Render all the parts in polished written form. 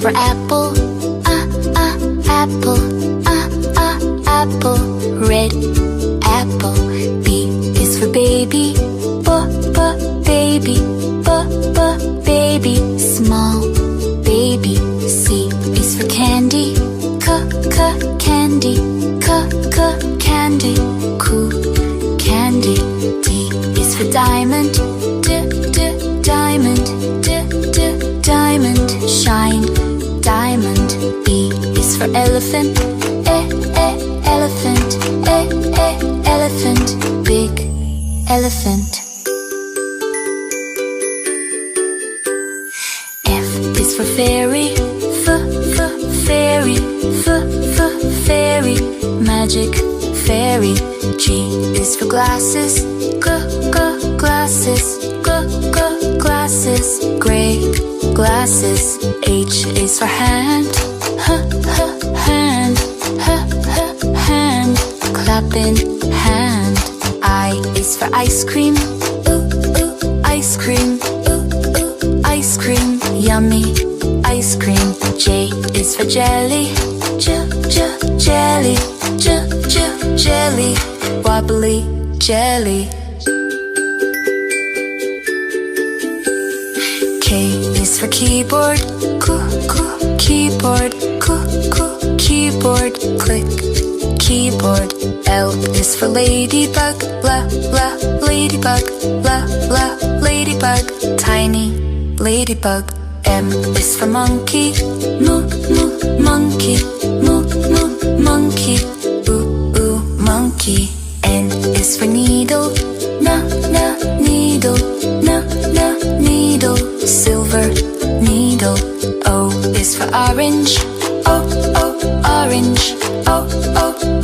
for apple, apple, apple. Red apple. B is for baby, baby, baby. Small baby. C is for candy, candy, candy. Cool candy. D is for diamond, diamond, diamond. Shine diamond. E is for elephant, elephant, elephant. Big elephant. F is for fairy, fairy, fairy. Magic fairy. G is for glasses, glasses, glasses. Gray glasses. H is for hand, hand, hand. Clapping hand. I is for ice cream, ice cream, ice cream. Yummy ice cream. J is for jelly, jelly, jelly. Wobbly jelly. K is for keyboard, keyboard, keyboard. Click keyboard. L is for ladybug, ladybug, ladybug. Tiny ladybug. M is for monkey, monkey, monkey. Ooh, monkey. N is for needle, needle, needle. Silver needle. O is for orange, orange,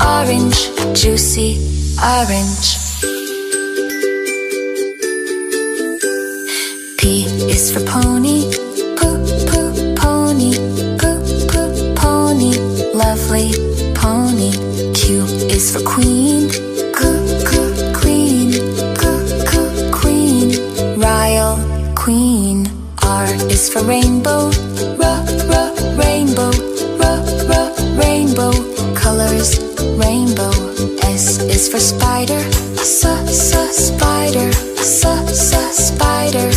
orange. Juicy orange. P is for pony, pony, pony. Lovely pony. Q is for queen, queen, queen. Royal queen. R is for rainbow, rainbow, rainbow. Colors rainbow. S is for spider, spider, spider.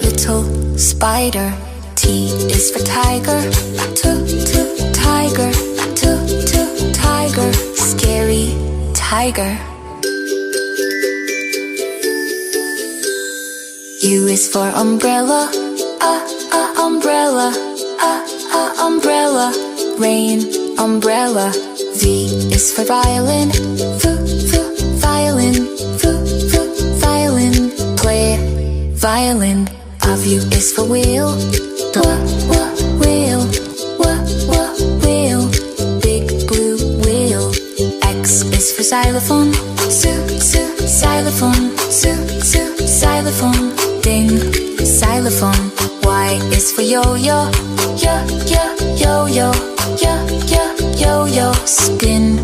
Little spider. T is for tiger, tiger, tiger. Scary tiger. U is for umbrella, umbrella, umbrella. Rain umbrella. V is for violin, violin, violin. Play violin. W is for wheel, wheel, wheel. Big blue wheel. X is for xylophone, xylophone, xylophone. Ding, xylophone. Y is for yo-yo, yo-yo, yo-yo. Spin,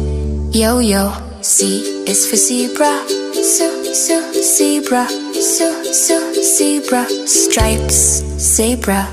yo-yo. Z is for zebra, zebra, zebra. Stripes, zebra.